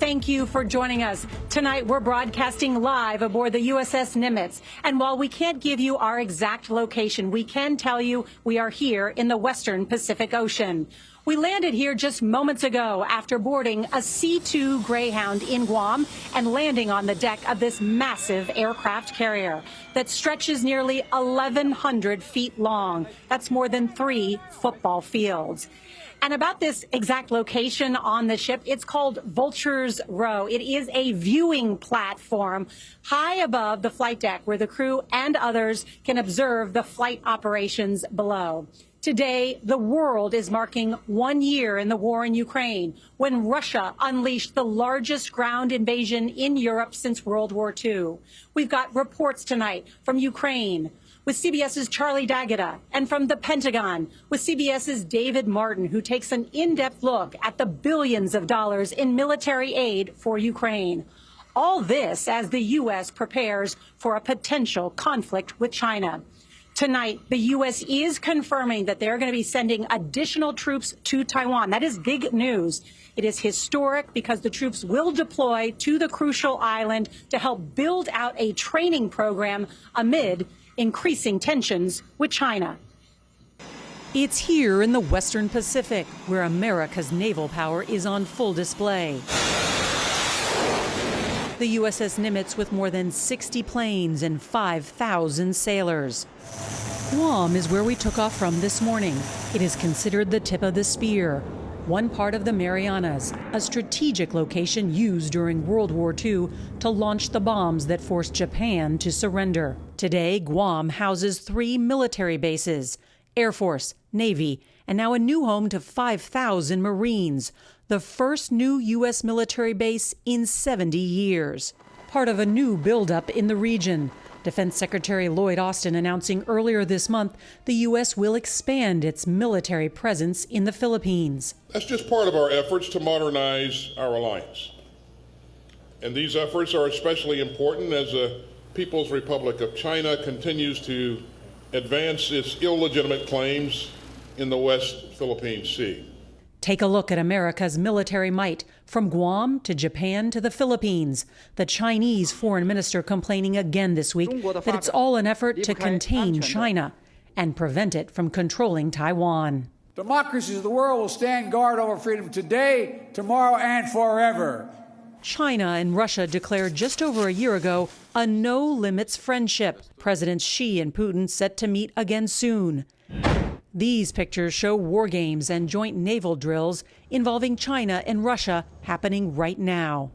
thank you for joining us. Tonight, we're broadcasting live aboard the USS Nimitz. And while we can't give you our exact location, we can tell you we are here in the western Pacific Ocean. We landed here just moments ago after boarding a C-2 Greyhound in Guam and landing on the deck of this massive aircraft carrier that stretches nearly 1,100 feet long. That's more than 3 football fields. And about this exact location on the ship, it's called Vulture's Row. It is a viewing platform high above the flight deck where the crew and others can observe the flight operations below. Today, the world is marking 1 year in the war in Ukraine, when Russia unleashed the largest ground invasion in Europe since World War II. We've got reports tonight from Ukraine with CBS's Charlie D'Agata, and from the Pentagon with CBS's David Martin, who takes an in-depth look at the billions of dollars in military aid for Ukraine. All this as the U.S. prepares for a potential conflict with China. Tonight, the U.S. is confirming that they're going to be sending additional troops to Taiwan. That is big news. It is historic because the troops will deploy to the crucial island to help build out a training program amid increasing tensions with China. It's here in the Western Pacific where America's naval power is on full display. The USS Nimitz with more than 60 planes and 5,000 sailors. Guam is where we took off from this morning. It is considered the tip of the spear, one part of the Marianas, a strategic location used during World War II to launch the bombs that forced Japan to surrender. Today, Guam houses 3 military bases, Air Force, Navy, and now a new home to 5,000 Marines, the first new U.S. military base in 70 years. Part of a new buildup in the region. Defense Secretary Lloyd Austin announcing earlier this month the U.S. will expand its military presence in the Philippines. That's just part of our efforts to modernize our alliance. And these efforts are especially important as the People's Republic of China continues to advance its illegitimate claims in the West Philippine Sea. Take a look at America's military might, from Guam to Japan to the Philippines. The Chinese foreign minister complaining again this week that it's all an effort to contain China and prevent it from controlling Taiwan. Democracies of the world will stand guard over freedom today, tomorrow, and forever. China and Russia declared just over a year ago a no-limits friendship. Presidents Xi and Putin set to meet again soon. These pictures show war games and joint naval drills involving China and Russia happening right now.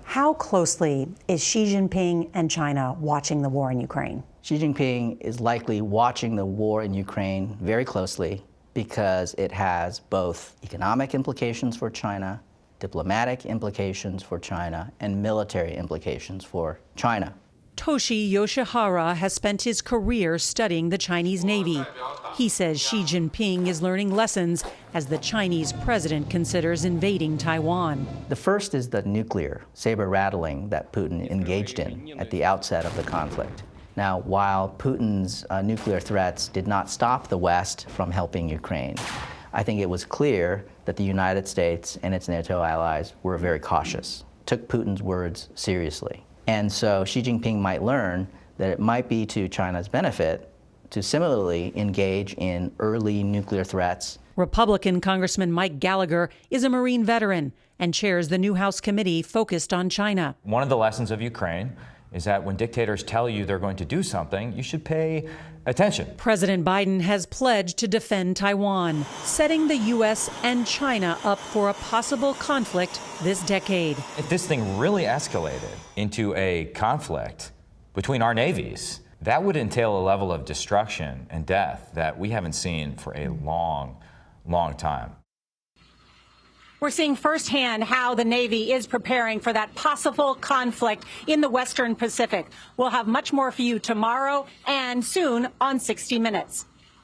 How closely is Xi Jinping and China watching the war in Ukraine? Xi Jinping is likely watching the war in Ukraine very closely because it has both economic implications for China, diplomatic implications for China, and military implications for China. Toshi Yoshihara has spent his career studying the Chinese Navy. He says Xi Jinping is learning lessons as the Chinese president considers invading Taiwan. The first is the nuclear saber rattling that Putin engaged in at the outset of the conflict. Now, while Putin's nuclear threats did not stop the West from helping Ukraine, I think it was clear that the United States and its NATO allies were very cautious, took Putin's words seriously. And so Xi Jinping might learn that it might be to China's benefit to similarly engage in early nuclear threats. Republican Congressman Mike Gallagher is a Marine veteran and chairs the new House committee focused on China. One of the lessons of Ukraine is that when dictators tell you they're going to do something, you should pay attention. President Biden has pledged to defend Taiwan, setting the U.S. and China up for a possible conflict this decade. If this thing really escalated into a conflict between our navies, that would entail a level of destruction and death that we haven't seen for a long, long time. We're seeing firsthand how the Navy is preparing for that possible conflict in the Western Pacific. We'll have much more for you tomorrow and soon on 60 Minutes.